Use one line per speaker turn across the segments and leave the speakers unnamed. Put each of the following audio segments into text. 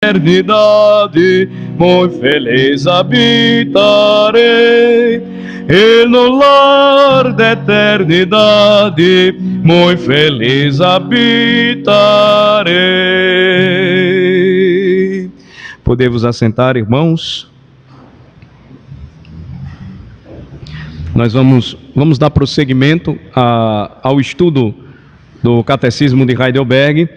eternidade, muito feliz habitarei. E no lar da eternidade, muito feliz habitarei. Podemos assentar, irmãos? Nós vamos dar prosseguimento ao estudo do Catecismo de Heidelberg.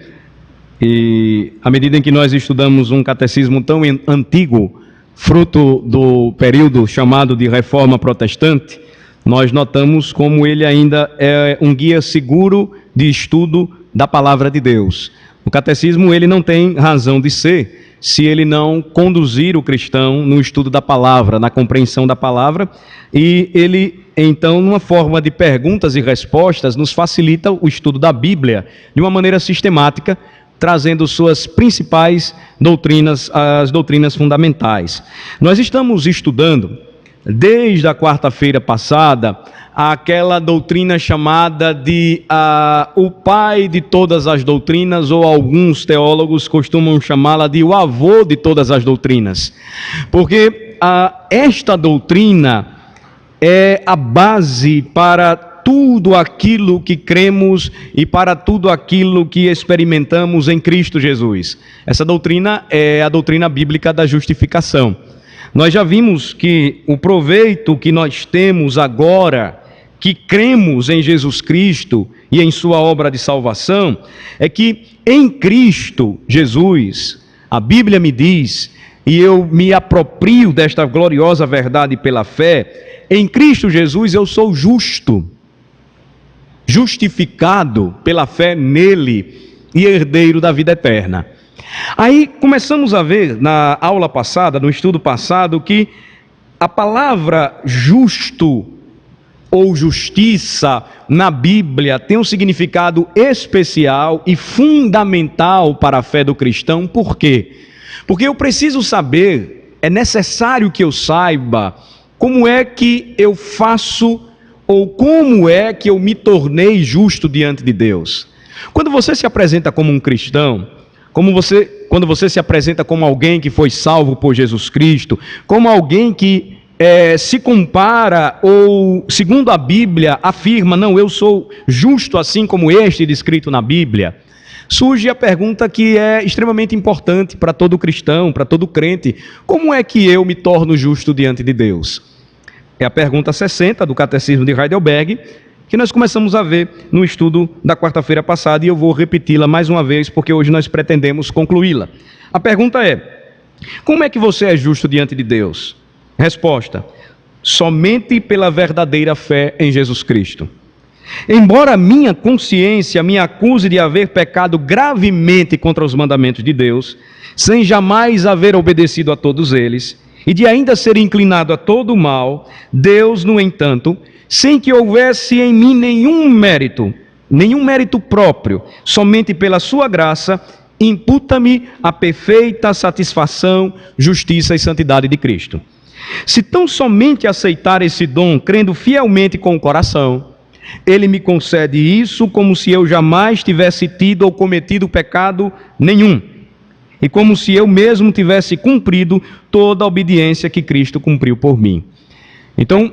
E à medida em que nós estudamos um catecismo tão antigo, fruto do período chamado de Reforma Protestante, nós notamos como ele ainda é um guia seguro de estudo da Palavra de Deus. O catecismo ele não tem razão de ser se ele não conduzir o cristão no estudo da Palavra, na compreensão da Palavra, e ele, então, numa forma de perguntas e respostas, nos facilita o estudo da Bíblia de uma maneira sistemática, trazendo suas principais doutrinas, as doutrinas fundamentais. Nós estamos estudando, desde a quarta-feira passada, aquela doutrina chamada de o pai de todas as doutrinas, ou alguns teólogos costumam chamá-la de o avô de todas as doutrinas. Porque esta doutrina é a base para tudo aquilo que cremos e para tudo aquilo que experimentamos em Cristo Jesus. Essa doutrina é a doutrina bíblica da justificação. Nós já vimos que o proveito que nós temos agora, que cremos em Jesus Cristo e em sua obra de salvação, é que em Cristo Jesus, a Bíblia me diz, e eu me aproprio desta gloriosa verdade pela fé, em Cristo Jesus eu sou justo, justificado pela fé nele e herdeiro da vida eterna. Aí começamos a ver na aula passada, no estudo passado, que a palavra justo ou justiça na Bíblia tem um significado especial e fundamental para a fé do cristão. Por quê? Porque eu preciso saber, é necessário que eu saiba como é que eu faço ou como é que eu me tornei justo diante de Deus. Quando você se apresenta como um cristão, quando você se apresenta como alguém que foi salvo por Jesus Cristo, como alguém que se compara ou, segundo a Bíblia, afirma, não, eu sou justo assim como este descrito na Bíblia, surge a pergunta que é extremamente importante para todo cristão, para todo crente: como é que eu me torno justo diante de Deus? É a pergunta 60 do Catecismo de Heidelberg, que nós começamos a ver no estudo da quarta-feira passada, e eu vou repeti-la mais uma vez, porque hoje nós pretendemos concluí-la. A pergunta é: como é que você é justo diante de Deus? Resposta: somente pela verdadeira fé em Jesus Cristo. Embora minha consciência me acuse de haver pecado gravemente contra os mandamentos de Deus, sem jamais haver obedecido a todos eles, e de ainda ser inclinado a todo o mal, Deus, no entanto, sem que houvesse em mim nenhum mérito próprio, somente pela sua graça, imputa-me a perfeita satisfação, justiça e santidade de Cristo. Se tão somente aceitar esse dom, crendo fielmente com o coração, Ele me concede isso como se eu jamais tivesse tido ou cometido pecado nenhum, e como se eu mesmo tivesse cumprido toda a obediência que Cristo cumpriu por mim. Então,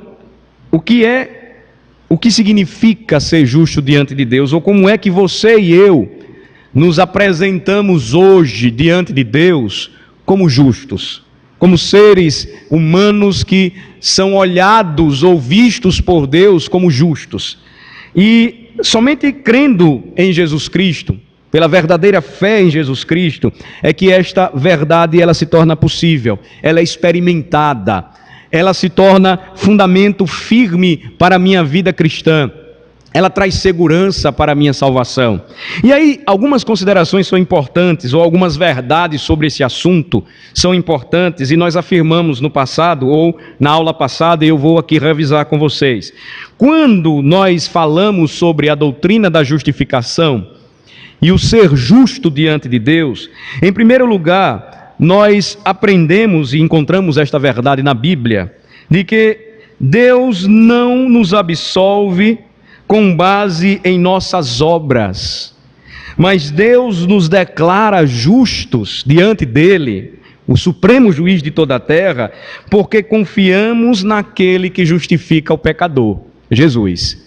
o que significa ser justo diante de Deus? Ou como é que você e eu nos apresentamos hoje diante de Deus como justos? Como seres humanos que são olhados ou vistos por Deus como justos. E somente crendo em Jesus Cristo, pela verdadeira fé em Jesus Cristo, é que esta verdade ela se torna possível, ela é experimentada, ela se torna fundamento firme para a minha vida cristã, ela traz segurança para a minha salvação. E aí, algumas considerações são importantes, ou algumas verdades sobre esse assunto são importantes, e nós afirmamos no passado, ou na aula passada, e eu vou aqui revisar com vocês. Quando nós falamos sobre a doutrina da justificação, e o ser justo diante de Deus, em primeiro lugar, nós aprendemos e encontramos esta verdade na Bíblia, de que Deus não nos absolve com base em nossas obras, Mas Deus nos declara justos diante dele, o supremo juiz de toda a terra, porque confiamos naquele que justifica o pecador, Jesus.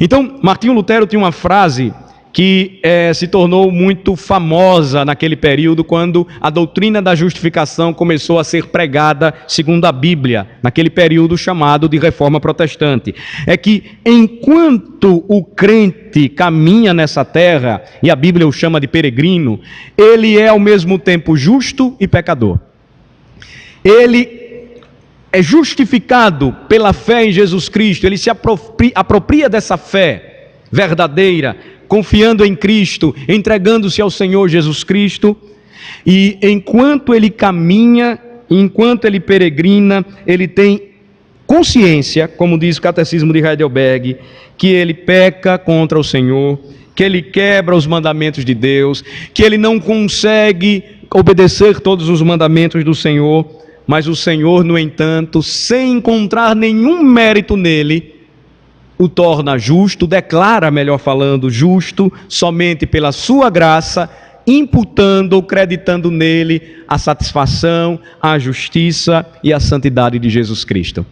Então, Martinho Lutero tinha uma frase que se tornou muito famosa naquele período, quando a doutrina da justificação começou a ser pregada segundo a Bíblia, naquele período chamado de Reforma Protestante. É que enquanto o crente caminha nessa terra, e a Bíblia o chama de peregrino, ele é ao mesmo tempo justo e pecador. Ele é justificado pela fé em Jesus Cristo, ele se apropria dessa fé verdadeira, confiando em Cristo, entregando-se ao Senhor Jesus Cristo, e enquanto ele caminha, enquanto ele peregrina, ele tem consciência, como diz o Catecismo de Heidelberg, que ele peca contra o Senhor, que ele quebra os mandamentos de Deus, que ele não consegue obedecer todos os mandamentos do Senhor, mas o Senhor, no entanto, sem encontrar nenhum mérito nele, o torna justo, declara, melhor falando, justo, somente pela sua graça, imputando ou creditando nele a satisfação, a justiça e a santidade de Jesus Cristo.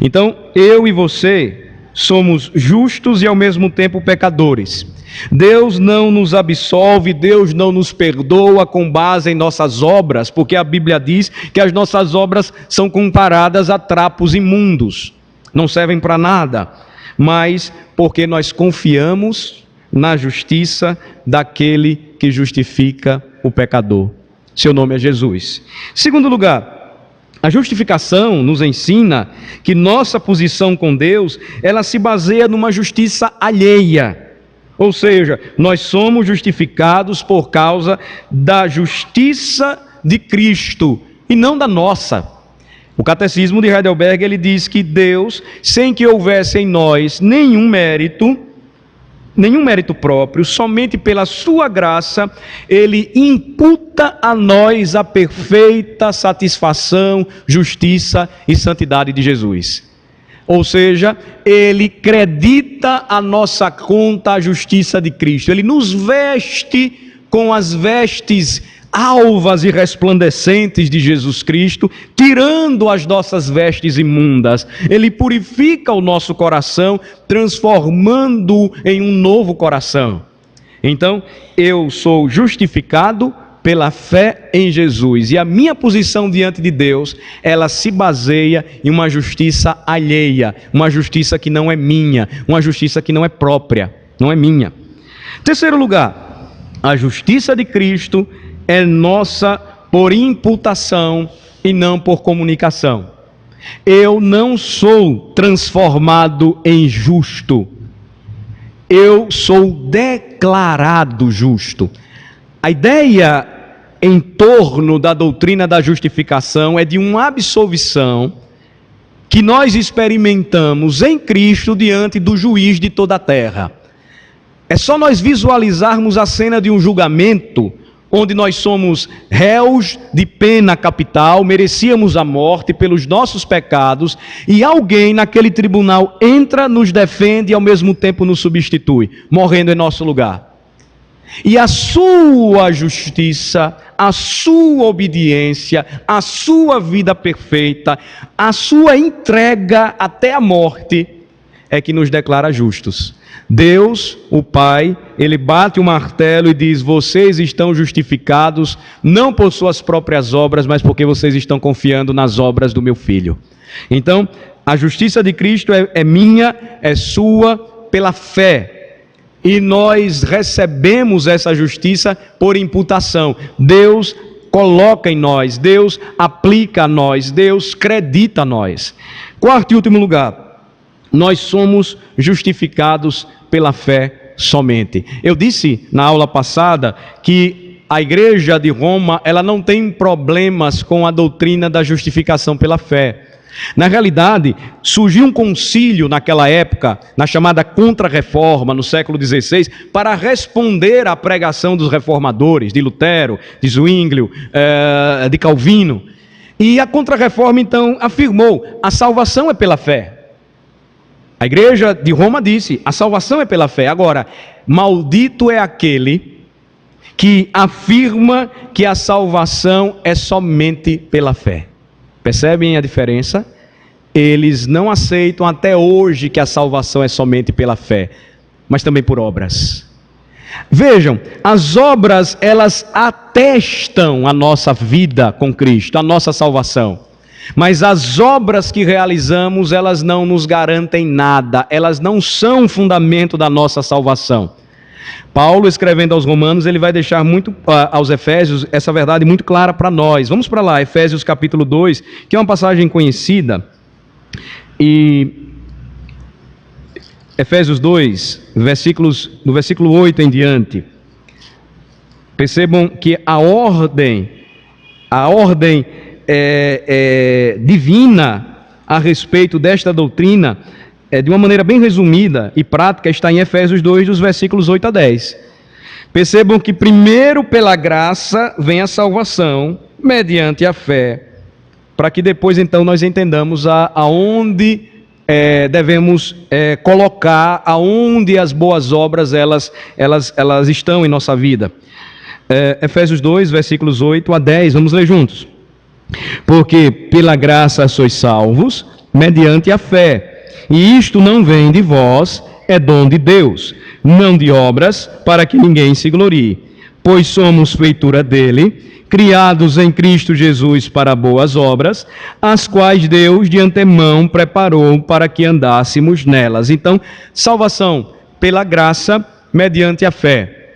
Então, eu e você somos justos e ao mesmo tempo pecadores. Deus não nos absolve, Deus não nos perdoa com base em nossas obras, porque a Bíblia diz que as nossas obras são comparadas a trapos imundos, não servem para nada, mas porque nós confiamos na justiça daquele que justifica o pecador. Seu nome é Jesus. Segundo lugar, a justificação nos ensina que nossa posição com Deus, ela se baseia numa justiça alheia. Ou seja, nós somos justificados por causa da justiça de Cristo e não da nossa. O Catecismo de Heidelberg, ele diz que Deus, sem que houvesse em nós nenhum mérito próprio, somente pela sua graça, ele imputa a nós a perfeita satisfação, justiça e santidade de Jesus. Ou seja, ele credita a nossa conta a justiça de Cristo. Ele nos veste com as vestes alvas e resplandecentes de Jesus Cristo, tirando as nossas vestes imundas. Ele purifica o nosso coração, transformando-o em um novo coração. Então, eu sou justificado pela fé em Jesus, e a minha posição diante de Deus, ela se baseia em uma justiça alheia, uma justiça que não é minha, uma justiça que não é própria, não é minha. Terceiro lugar, a justiça de Cristo é nossa por imputação e não por comunicação. Eu não sou transformado em justo, eu sou declarado justo. A ideia em torno da doutrina da justificação é de uma absolvição que nós experimentamos em Cristo diante do juiz de toda a terra. É só nós visualizarmos a cena de um julgamento onde nós somos réus de pena capital, merecíamos a morte pelos nossos pecados, e alguém naquele tribunal entra, nos defende e ao mesmo tempo nos substitui, morrendo em nosso lugar. E a sua justiça, a sua obediência, a sua vida perfeita, a sua entrega até a morte é que nos declara justos. Deus, o Pai, ele bate o martelo e diz: vocês estão justificados não por suas próprias obras, mas porque vocês estão confiando nas obras do meu Filho. Então, a justiça de Cristo é minha, é sua, pela fé. E nós recebemos essa justiça por imputação. Deus coloca em nós, Deus aplica a nós, Deus credita a nós. Quarto e último lugar, nós somos justificados pela fé somente. Eu disse na aula passada que a igreja de Roma, ela não tem problemas com a doutrina da justificação pela fé. Na realidade, surgiu um concílio naquela época, na chamada Contra-Reforma, no século XVI, para responder à pregação dos reformadores, de Lutero, de Zwinglio, de Calvino. E a Contra-Reforma, então, afirmou: a salvação é pela fé. A igreja de Roma disse: a salvação é pela fé. Agora, maldito é aquele que afirma que a salvação é somente pela fé. Percebem a diferença? Eles não aceitam até hoje que a salvação é somente pela fé, mas também por obras. Vejam, as obras, elas atestam a nossa vida com Cristo, a nossa salvação. Mas as obras que realizamos, elas não nos garantem nada, elas não são o fundamento da nossa salvação. Paulo, escrevendo aos Romanos, ele vai deixar aos Efésios essa verdade muito clara para nós. Vamos para lá, Efésios capítulo 2, que é uma passagem conhecida. E Efésios 2, do versículo 8 em diante. Percebam que a ordem divina a respeito desta doutrina, de uma maneira bem resumida e prática, está em Efésios 2, dos versículos 8 a 10. Percebam que primeiro pela graça vem a salvação, mediante a fé, para que depois então nós entendamos aonde devemos colocar, aonde as boas obras elas estão em nossa vida. Efésios 2, versículos 8 a 10, vamos ler juntos. Porque pela graça sois salvos, mediante a fé, e isto não vem de vós, é dom de Deus, não de obras, para que ninguém se glorie. Pois somos feitura dele, criados em Cristo Jesus para boas obras, as quais Deus de antemão preparou para que andássemos nelas. Então, salvação pela graça, mediante a fé.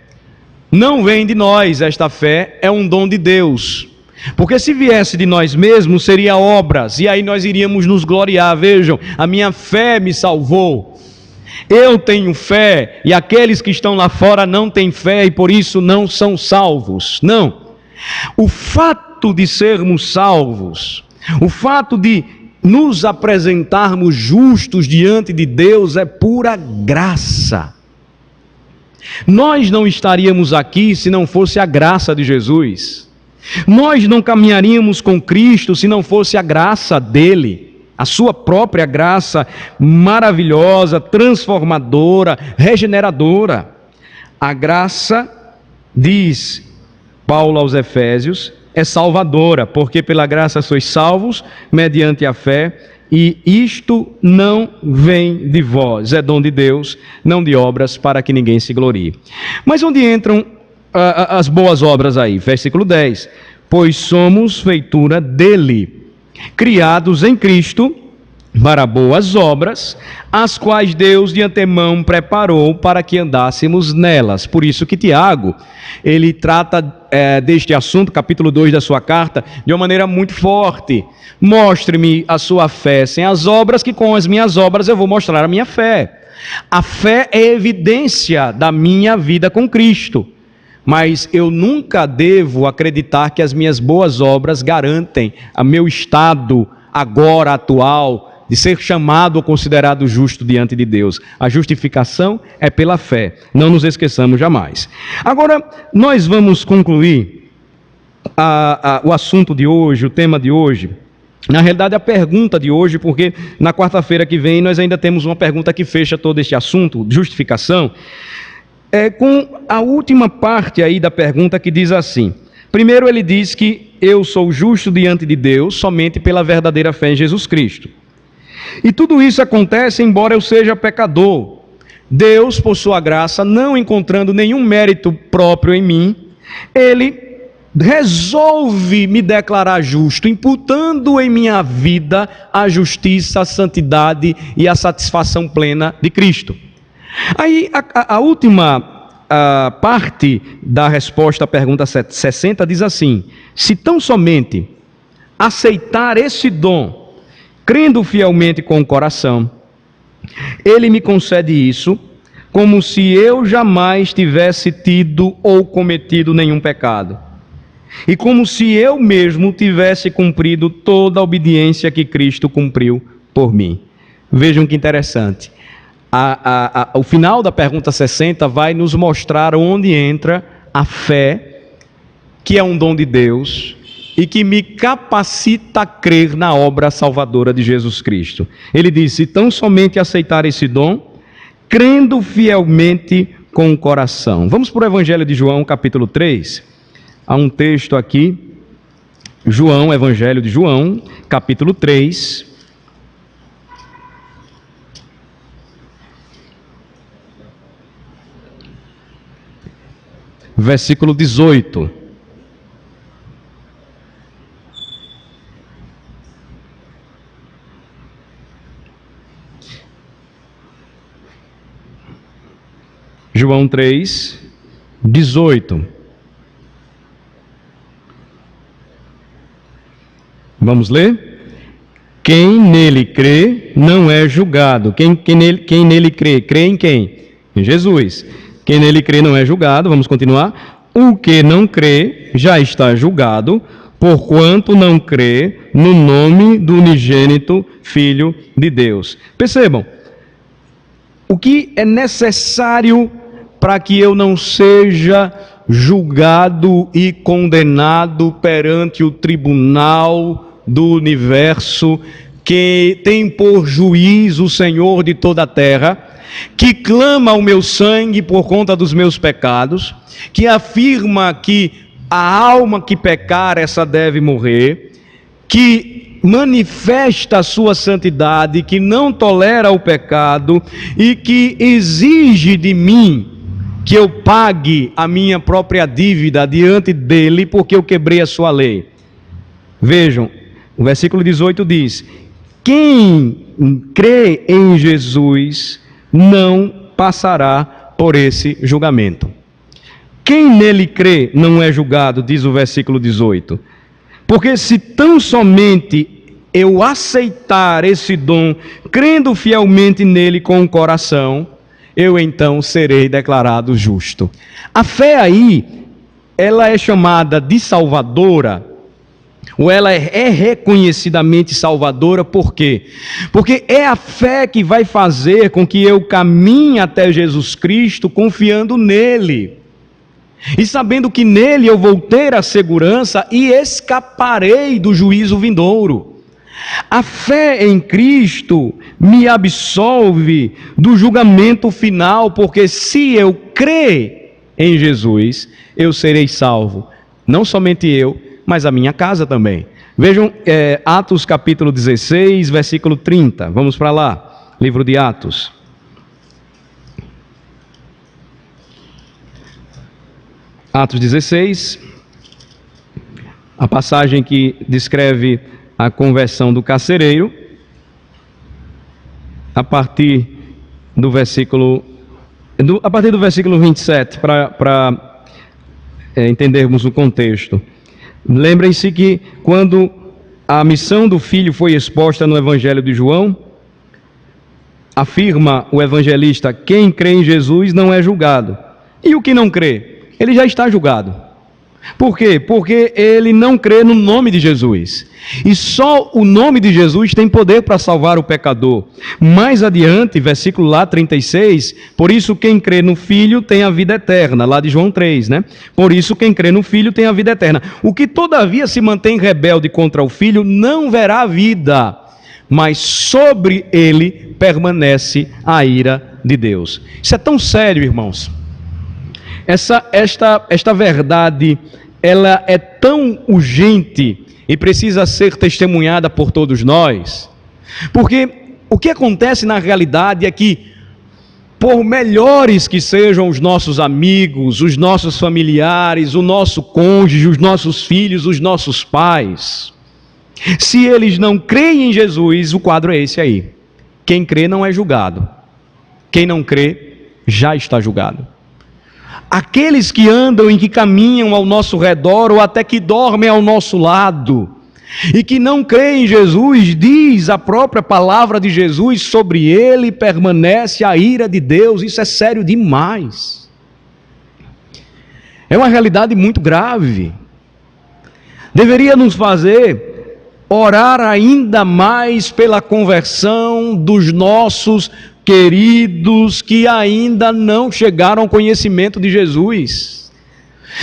Não vem de nós esta fé, é um dom de Deus. Porque se viesse de nós mesmos, seria obras, e aí nós iríamos nos gloriar. Vejam, a minha fé me salvou. Eu tenho fé, e aqueles que estão lá fora não têm fé, e por isso não são salvos. Não. O fato de sermos salvos, o fato de nos apresentarmos justos diante de Deus é pura graça. Nós não estaríamos aqui se não fosse a graça de Jesus. Nós não caminharíamos com Cristo se não fosse a graça dele, a sua própria graça maravilhosa, transformadora, regeneradora. A graça, diz Paulo aos Efésios, é salvadora, porque pela graça sois salvos, mediante a fé, e isto não vem de vós, é dom de Deus, não de obras, para que ninguém se glorie. Mas onde entram as boas obras aí? Versículo 10. Pois somos feitura dele, criados em Cristo, para boas obras, as quais Deus de antemão preparou para que andássemos nelas. Por isso que Tiago, ele trata deste assunto, capítulo 2 da sua carta, de uma maneira muito forte. Mostre-me a sua fé sem as obras, que com as minhas obras eu vou mostrar a minha fé. A fé é evidência da minha vida com Cristo. Mas eu nunca devo acreditar que as minhas boas obras garantem o meu estado agora atual, de ser chamado ou considerado justo diante de Deus. A justificação é pela fé, não nos esqueçamos jamais. Agora, nós vamos concluir o assunto de hoje, o tema de hoje, na realidade a pergunta de hoje, porque na quarta-feira que vem nós ainda temos uma pergunta que fecha todo este assunto, justificação, com a última parte aí da pergunta que diz assim. Primeiro ele diz que eu sou justo diante de Deus somente pela verdadeira fé em Jesus Cristo. E tudo isso acontece embora eu seja pecador. Deus, por sua graça, não encontrando nenhum mérito próprio em mim, Ele resolve me declarar justo, imputando em minha vida a justiça, a santidade e a satisfação plena de Cristo. Aí a última parte da resposta à pergunta 60 diz assim: se tão somente aceitar esse dom, crendo fielmente com o coração, Ele me concede isso, como se eu jamais tivesse tido ou cometido nenhum pecado, e como se eu mesmo tivesse cumprido toda a obediência que Cristo cumpriu por mim. Vejam que interessante. O final da pergunta 60 vai nos mostrar onde entra a fé, que é um dom de Deus, e que me capacita a crer na obra salvadora de Jesus Cristo. Ele disse: tão somente aceitar esse dom, crendo fielmente com o coração. Vamos para o Evangelho de João, capítulo 3. Há um texto aqui, João, Evangelho de João, capítulo 3. Versículo 18. João 3, 18. Vamos ler? Quem nele crê não é julgado. Quem nele crê? Crê em quem? Em Jesus. Quem nele crê não é julgado. Vamos continuar. O que não crê já está julgado, porquanto não crê no nome do unigênito Filho de Deus. Percebam, o que é necessário para que eu não seja julgado e condenado perante o tribunal do universo, que tem por juiz o Senhor de toda a terra, que clama o meu sangue por conta dos meus pecados, que afirma que a alma que pecar, essa deve morrer, que manifesta a sua santidade, que não tolera o pecado e que exige de mim que eu pague a minha própria dívida diante dele, porque eu quebrei a sua lei. Vejam, o versículo 18 diz: quem crê em Jesus não passará por esse julgamento. Quem nele crê não é julgado, diz o versículo 18. Porque se tão somente eu aceitar esse dom, crendo fielmente nele com o coração, eu então serei declarado justo. A fé aí, ela é chamada de salvadora, ou ela é reconhecidamente salvadora, por quê? Porque é a fé que vai fazer com que eu caminhe até Jesus Cristo confiando nele, e sabendo que nele eu vou ter a segurança e escaparei do juízo vindouro. A fé em Cristo me absolve do julgamento final, porque se eu crer em Jesus, eu serei salvo. Não somente eu, mas a minha casa também. Vejam Atos capítulo 16, versículo 30. Vamos para lá, livro de Atos. Atos 16, a passagem que descreve a conversão do carcereiro, a partir do versículo 27, para entendermos o contexto. Lembrem-se que quando a missão do Filho foi exposta no Evangelho de João, afirma o evangelista: quem crê em Jesus não é julgado. E o que não crê? Ele já está julgado. Por quê? Porque ele não crê no nome de Jesus. E só o nome de Jesus tem poder para salvar o pecador. Mais adiante, versículo lá 36, por isso quem crê no Filho tem a vida eterna, lá de João 3, né? Por isso quem crê no Filho tem a vida eterna. O que todavia se mantém rebelde contra o Filho não verá vida, mas sobre ele permanece a ira de Deus. Isso é tão sério, irmãos. Esta verdade, ela é tão urgente e precisa ser testemunhada por todos nós, porque o que acontece na realidade é que, por melhores que sejam os nossos amigos, os nossos familiares, o nosso cônjuge, os nossos filhos, os nossos pais, se eles não creem em Jesus, o quadro é esse aí: quem crê não é julgado, quem não crê já está julgado. Aqueles que andam e que caminham ao nosso redor, ou até que dormem ao nosso lado, e que não creem em Jesus, diz a própria palavra de Jesus, sobre ele permanece a ira de Deus. Isso é sério demais. É uma realidade muito grave. Deveria nos fazer orar ainda mais pela conversão dos nossos queridos que ainda não chegaram ao conhecimento de Jesus.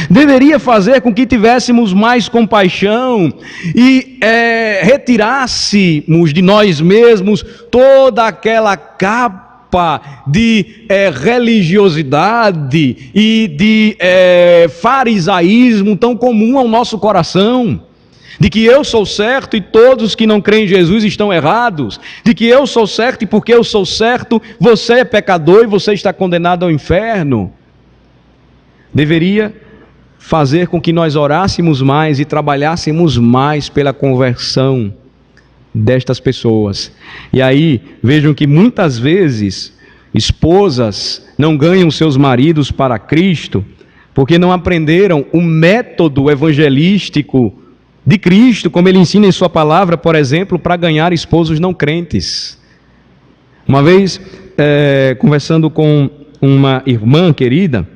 Deveria fazer com que tivéssemos mais compaixão e retirássemos de nós mesmos toda aquela capa capa de religiosidade e de farisaísmo tão comum ao nosso coração. De que eu sou certo e todos que não creem em Jesus estão errados. De que eu sou certo e porque eu sou certo, você é pecador e você está condenado ao inferno. Deveria fazer com que nós orássemos mais e trabalhássemos mais pela conversão destas pessoas. E aí, vejam que muitas vezes esposas não ganham seus maridos para Cristo porque não aprenderam o método evangelístico de Cristo, como ele ensina em sua palavra, por exemplo, para ganhar esposos não crentes. Uma vez, conversando com uma irmã querida,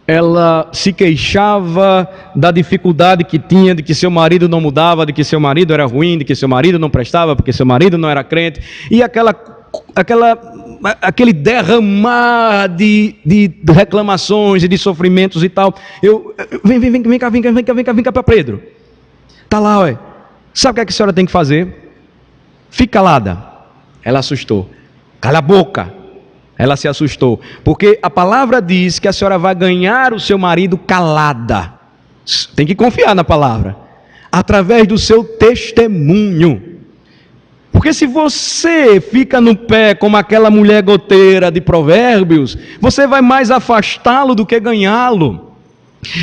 ela se queixava da dificuldade que tinha, de que seu marido não mudava, de que seu marido era ruim, de que seu marido não prestava, porque seu marido não era crente, e aquele derramar de reclamações e de sofrimentos e tal. Vem cá para Pedro. Está lá, ué. Sabe o que a senhora tem que fazer? Fica calada. Ela assustou. Cala a boca. Ela se assustou. Porque a palavra diz que a senhora vai ganhar o seu marido calada. Tem que confiar na palavra. Através do seu testemunho. Porque se você fica no pé como aquela mulher goteira de Provérbios, você vai mais afastá-lo do que ganhá-lo.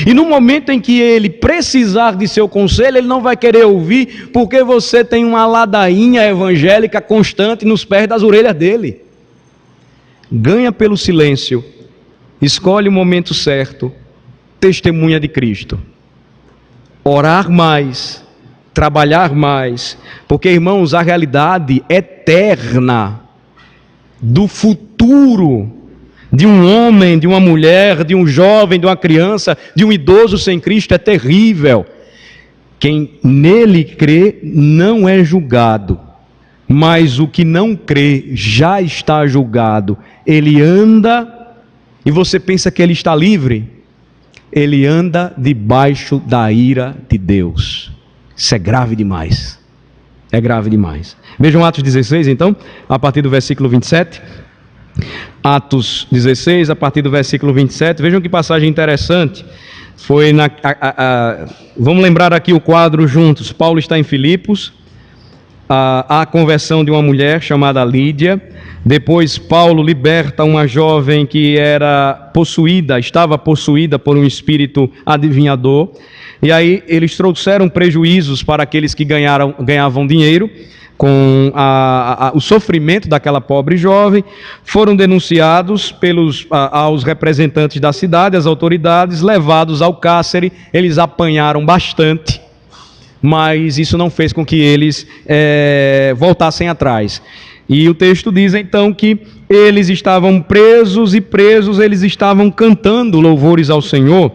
E no momento em que ele precisar de seu conselho, ele não vai querer ouvir, porque você tem uma ladainha evangélica constante nos pés das orelhas dele. Ganha pelo silêncio, escolhe o momento certo, testemunha de Cristo. Orar mais, trabalhar mais, porque, irmãos, a realidade eterna do futuro de um homem, de uma mulher, de um jovem, de uma criança, de um idoso sem Cristo é terrível. Quem nele crê não é julgado, mas o que não crê já está julgado. Ele anda, e você pensa que ele está livre? Ele anda debaixo da ira de Deus. Isso é grave demais. É grave demais. Vejam Atos 16, então, a partir do versículo 27. Atos 16, a partir do versículo 27, vejam que passagem interessante. Foi vamos lembrar aqui o quadro juntos. Paulo está em Filipos, a conversão de uma mulher chamada Lídia. Depois Paulo liberta uma jovem que estava possuída por um espírito adivinhador. E aí eles trouxeram prejuízos para aqueles que ganhavam dinheiro com o sofrimento daquela pobre jovem. Foram denunciados aos representantes da cidade, às autoridades, levados ao cárcere. Eles apanharam bastante, mas isso não fez com que eles voltassem atrás. E o texto diz então que eles estavam presos eles estavam cantando louvores ao Senhor,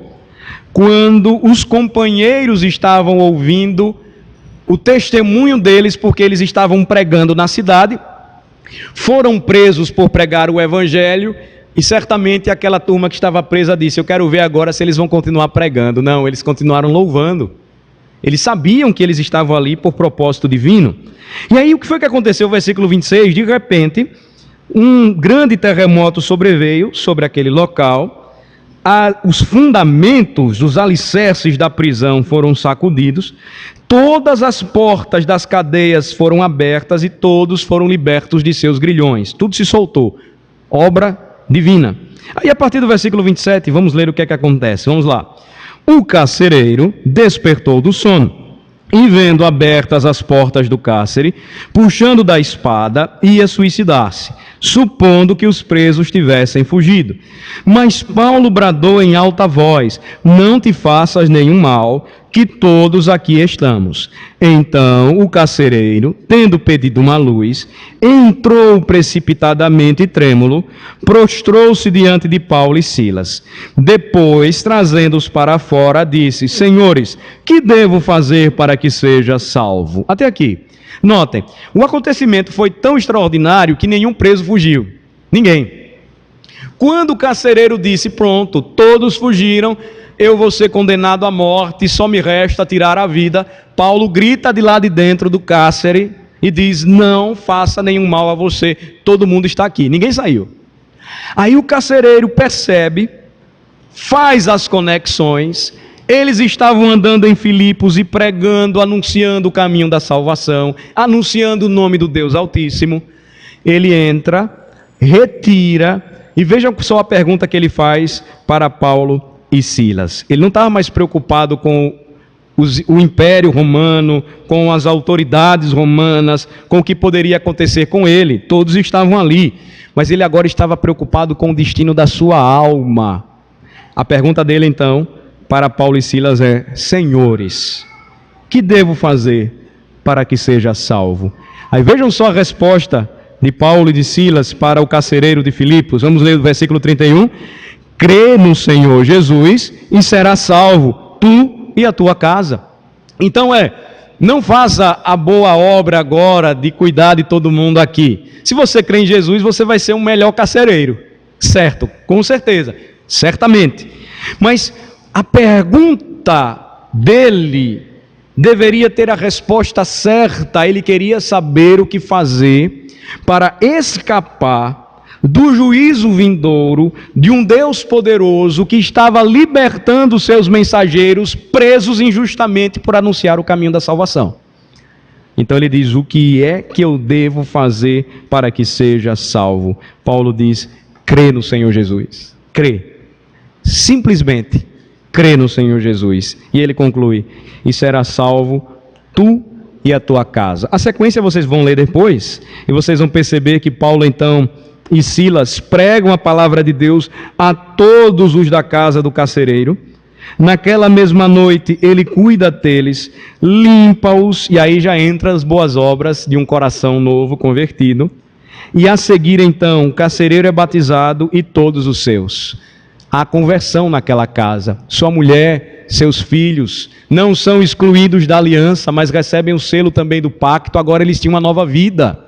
quando os companheiros estavam ouvindo o testemunho deles, porque eles estavam pregando na cidade, foram presos por pregar o evangelho, e certamente aquela turma que estava presa disse: eu quero ver agora se eles vão continuar pregando. Não, eles continuaram louvando. Eles sabiam que eles estavam ali por propósito divino. E aí o que foi que aconteceu? Versículo 26, de repente, um grande terremoto sobreveio sobre aquele local. Os fundamentos, os alicerces da prisão foram sacudidos, todas as portas das cadeias foram abertas e todos foram libertos de seus grilhões. Tudo se soltou. Obra divina. Aí a partir do versículo 27, vamos ler o que é que acontece. Vamos lá. O carcereiro despertou do sono e, vendo abertas as portas do cárcere, puxando da espada, ia suicidar-se, supondo que os presos tivessem fugido. Mas Paulo bradou em alta voz: não te faças nenhum mal, que todos aqui estamos. Então o carcereiro, tendo pedido uma luz, entrou precipitadamente trêmulo, prostrou-se diante de Paulo e Silas. Depois, trazendo-os para fora, disse: senhores, que devo fazer para que seja salvo? Até aqui. Notem, o acontecimento foi tão extraordinário que nenhum preso fugiu. Ninguém. Quando o carcereiro disse: pronto, todos fugiram, eu vou ser condenado à morte, só me resta tirar a vida, Paulo grita de lá de dentro do cárcere: e diz: não faça nenhum mal a você, todo mundo está aqui. Ninguém saiu. Aí o carcereiro percebe, faz as conexões. Eles estavam andando em Filipos e pregando, anunciando o caminho da salvação, anunciando o nome do Deus Altíssimo. Ele entra, retira, e vejam só a pergunta que ele faz para Paulo e Silas. Ele não estava mais preocupado com o Império Romano, com as autoridades romanas, com o que poderia acontecer com ele. Todos estavam ali, mas ele agora estava preocupado com o destino da sua alma. A pergunta dele então para Paulo e Silas é: senhores, que devo fazer para que seja salvo? Aí vejam só a resposta de Paulo e de Silas para o carcereiro de Filipos. Vamos ler o versículo 31. Crê no Senhor Jesus e serás salvo, tu e a tua casa. Então não faça a boa obra agora de cuidar de todo mundo aqui. Se você crê em Jesus, você vai ser um melhor carcereiro. Certo, com certeza, certamente. Mas a pergunta dele deveria ter a resposta certa. Ele queria saber o que fazer para escapar do juízo vindouro de um Deus poderoso que estava libertando seus mensageiros presos injustamente por anunciar o caminho da salvação. Então ele diz: o que é que eu devo fazer para que seja salvo? Paulo diz: crê no Senhor Jesus. Crê. Simplesmente crê no Senhor Jesus. E ele conclui: e será salvo tu e a tua casa. A sequência vocês vão ler depois, e vocês vão perceber que Paulo então e Silas pregam a palavra de Deus a todos os da casa do carcereiro. Naquela mesma noite ele cuida deles, limpa-os, e aí já entra as boas obras de um coração novo convertido. E a seguir então o carcereiro é batizado e todos os seus. Há conversão naquela casa. Sua mulher, seus filhos não são excluídos da aliança, mas recebem o selo também do pacto. Agora eles tinham uma nova vida.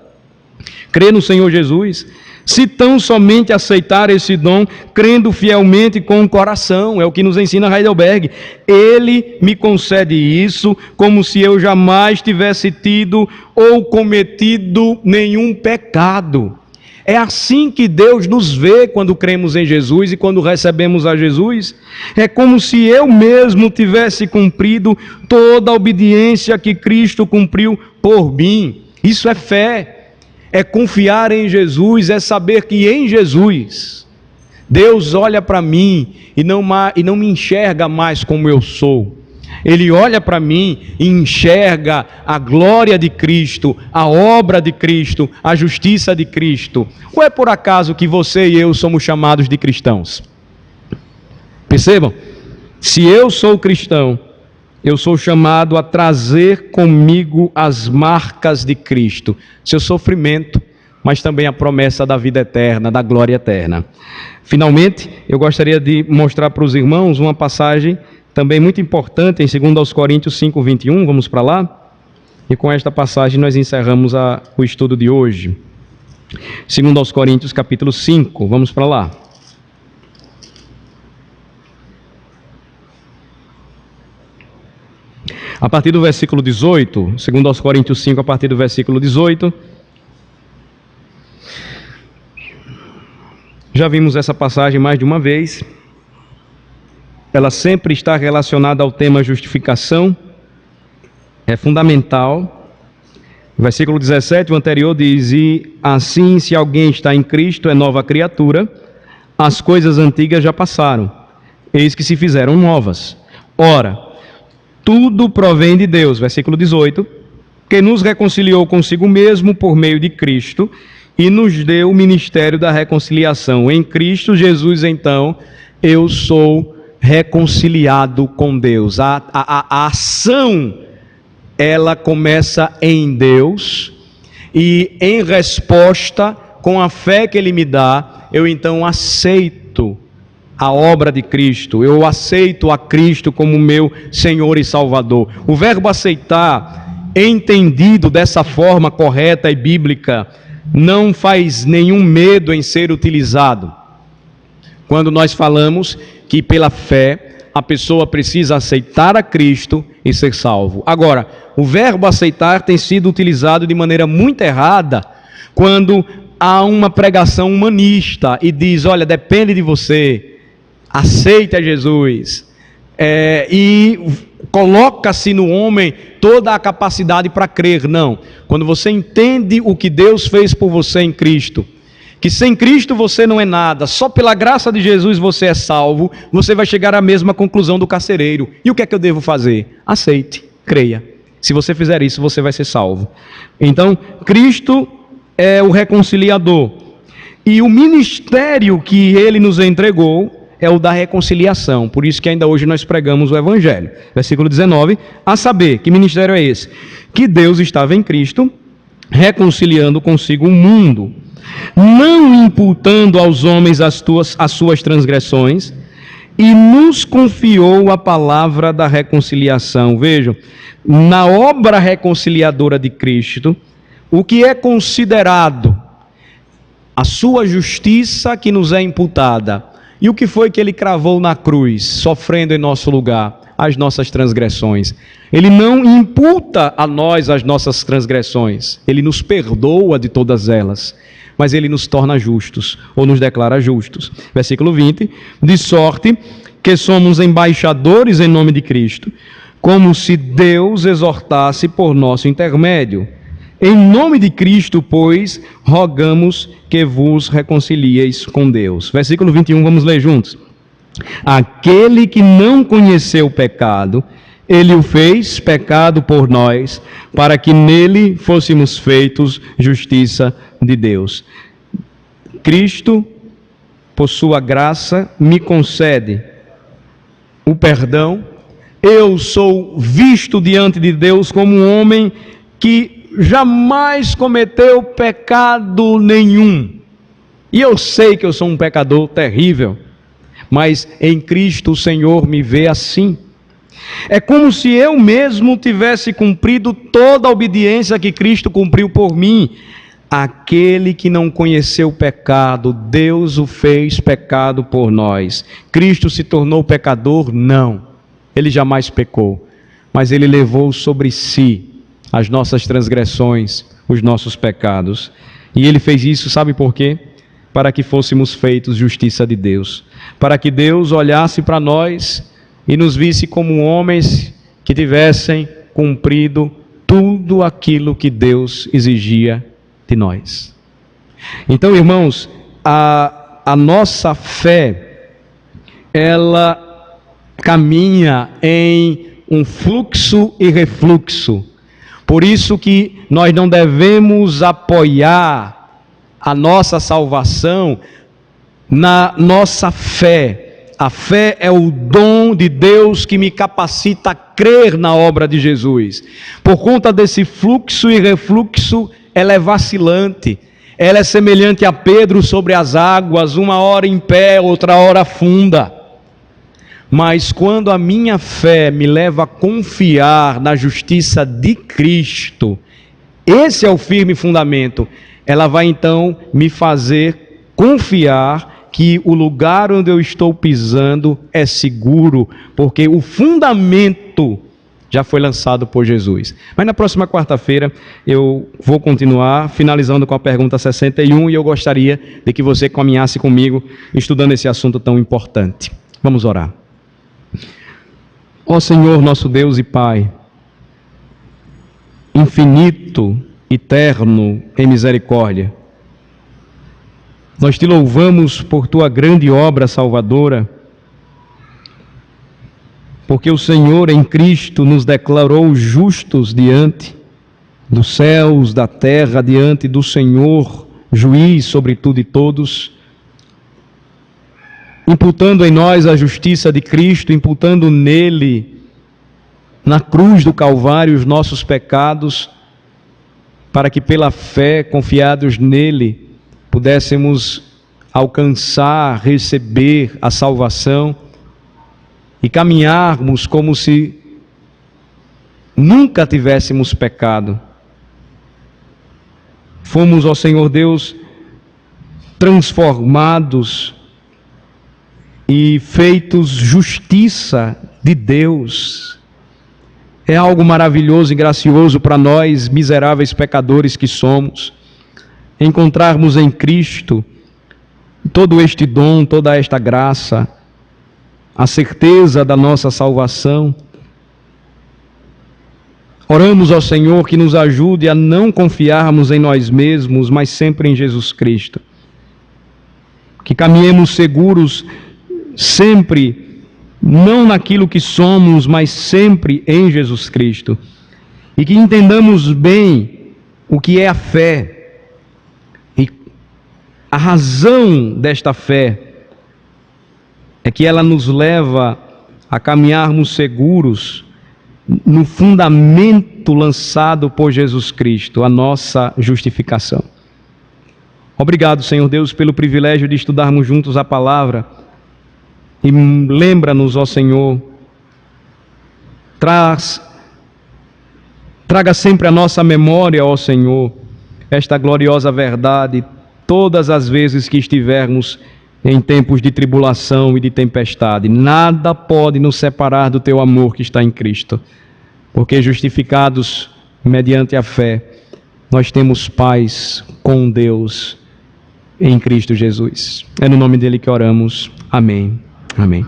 Crê no Senhor Jesus. Se tão somente aceitar esse dom, crendo fielmente com o coração, é o que nos ensina Heidelberg. Ele me concede isso como se eu jamais tivesse tido ou cometido nenhum pecado. É assim que Deus nos vê quando cremos em Jesus e quando recebemos a Jesus. É como se eu mesmo tivesse cumprido toda a obediência que Cristo cumpriu por mim. Isso é fé, é confiar em Jesus, é saber que em Jesus Deus olha para mim e não me enxerga mais como eu sou. Ele olha para mim e enxerga a glória de Cristo, a obra de Cristo, a justiça de Cristo. Ou é por acaso que você e eu somos chamados de cristãos? Percebam? Se eu sou cristão, eu sou chamado a trazer comigo as marcas de Cristo, seu sofrimento, mas também a promessa da vida eterna, da glória eterna. Finalmente, eu gostaria de mostrar para os irmãos uma passagem também muito importante em 2 Coríntios 5, 21, vamos para lá? E com esta passagem nós encerramos o estudo de hoje. 2 Coríntios capítulo 5, vamos para lá. A partir do versículo 18, 2 Coríntios 5, a partir do versículo 18. Já vimos essa passagem mais de uma vez. Ela sempre está relacionada ao tema justificação, é fundamental. Versículo 17, o anterior diz: e assim, se alguém está em Cristo, é nova criatura, as coisas antigas já passaram, eis que se fizeram novas. Ora, tudo provém de Deus, versículo 18, que nos reconciliou consigo mesmo por meio de Cristo, e nos deu o ministério da reconciliação. Em Cristo Jesus, então, eu sou reconciliado com Deus. A ação, ela começa em Deus, e em resposta, com a fé que Ele me dá, eu então aceito a obra de Cristo, eu aceito a Cristo como meu Senhor e Salvador. O verbo aceitar, entendido dessa forma correta e bíblica, não faz nenhum medo em ser utilizado. Quando nós falamos que pela fé a pessoa precisa aceitar a Cristo e ser salvo. Agora, o verbo aceitar tem sido utilizado de maneira muito errada quando há uma pregação humanista e diz, olha, depende de você, aceita Jesus, e coloca-se no homem toda a capacidade para crer. Não, quando você entende o que Deus fez por você em Cristo, que sem Cristo você não é nada, só pela graça de Jesus você é salvo, você vai chegar à mesma conclusão do carcereiro. E o que é que eu devo fazer? Aceite, creia. Se você fizer isso, você vai ser salvo. Então, Cristo é o reconciliador. E o ministério que Ele nos entregou é o da reconciliação. Por isso que ainda hoje nós pregamos o Evangelho. Versículo 19, a saber, que ministério é esse? Que Deus estava em Cristo, reconciliando consigo o mundo, não imputando aos homens as suas transgressões, e nos confiou a palavra da reconciliação. Vejam, na obra reconciliadora de Cristo, o que é considerado a sua justiça que nos é imputada, e o que foi que Ele cravou na cruz, sofrendo em nosso lugar as nossas transgressões. Ele não imputa a nós as nossas transgressões, Ele nos perdoa de todas elas, mas Ele nos torna justos, ou nos declara justos. Versículo 20, de sorte que somos embaixadores em nome de Cristo, como se Deus exortasse por nosso intermédio. Em nome de Cristo, pois, rogamos que vos reconcilieis com Deus. Versículo 21, vamos ler juntos. Aquele que não conheceu o pecado, Ele o fez pecado por nós, para que nele fôssemos feitos justiça de Deus. Cristo, por sua graça, me concede o perdão. Eu sou visto diante de Deus como um homem que jamais cometeu pecado nenhum. E eu sei que eu sou um pecador terrível, mas em Cristo o Senhor me vê assim. É como se eu mesmo tivesse cumprido toda a obediência que Cristo cumpriu por mim. Aquele que não conheceu o pecado, Deus o fez pecado por nós. Cristo se tornou pecador? Não. Ele jamais pecou, mas Ele levou sobre si as nossas transgressões, os nossos pecados. E Ele fez isso, sabe por quê? Para que fôssemos feitos justiça de Deus. Para que Deus olhasse para nós e nos visse como homens que tivessem cumprido tudo aquilo que Deus exigia de nós. Então, irmãos, a nossa fé, ela caminha em um fluxo e refluxo. Por isso que nós não devemos apoiar a nossa salvação na nossa fé. A fé é o dom de Deus que me capacita a crer na obra de Jesus. Por conta desse fluxo e refluxo, ela é vacilante. Ela é semelhante a Pedro sobre as águas, uma hora em pé, outra hora afunda. Mas quando a minha fé me leva a confiar na justiça de Cristo, esse é o firme fundamento. Ela vai então me fazer confiar que o lugar onde eu estou pisando é seguro, porque o fundamento já foi lançado por Jesus. Mas na próxima quarta-feira eu vou continuar finalizando com a pergunta 61 e eu gostaria de que você caminhasse comigo estudando esse assunto tão importante. Vamos orar. Ó Senhor, nosso Deus e Pai, infinito, eterno em misericórdia, nós te louvamos por tua grande obra salvadora, porque o Senhor em Cristo nos declarou justos diante dos céus, da terra, diante do Senhor, juiz sobre tudo e todos, imputando em nós a justiça de Cristo, imputando nele, na cruz do Calvário, os nossos pecados, para que pela fé, confiados nele, pudéssemos alcançar, receber a salvação e caminharmos como se nunca tivéssemos pecado. Fomos, ó Senhor Deus, transformados e feitos justiça de Deus. É algo maravilhoso e gracioso para nós, miseráveis pecadores que somos, encontrarmos em Cristo todo este dom, toda esta graça, a certeza da nossa salvação. Oramos ao Senhor que nos ajude a não confiarmos em nós mesmos, mas sempre em Jesus Cristo. Que caminhemos seguros sempre, não naquilo que somos, mas sempre em Jesus Cristo. E que entendamos bem o que é a fé. E a razão desta fé é que ela nos leva a caminharmos seguros no fundamento lançado por Jesus Cristo, a nossa justificação. Obrigado, Senhor Deus, pelo privilégio de estudarmos juntos a palavra. E lembra-nos, ó Senhor, traga sempre à nossa memória, ó Senhor, esta gloriosa verdade, todas as vezes que estivermos em tempos de tribulação e de tempestade. Nada pode nos separar do teu amor que está em Cristo, porque justificados mediante a fé, nós temos paz com Deus em Cristo Jesus. É no nome dele que oramos. Amém. Amém.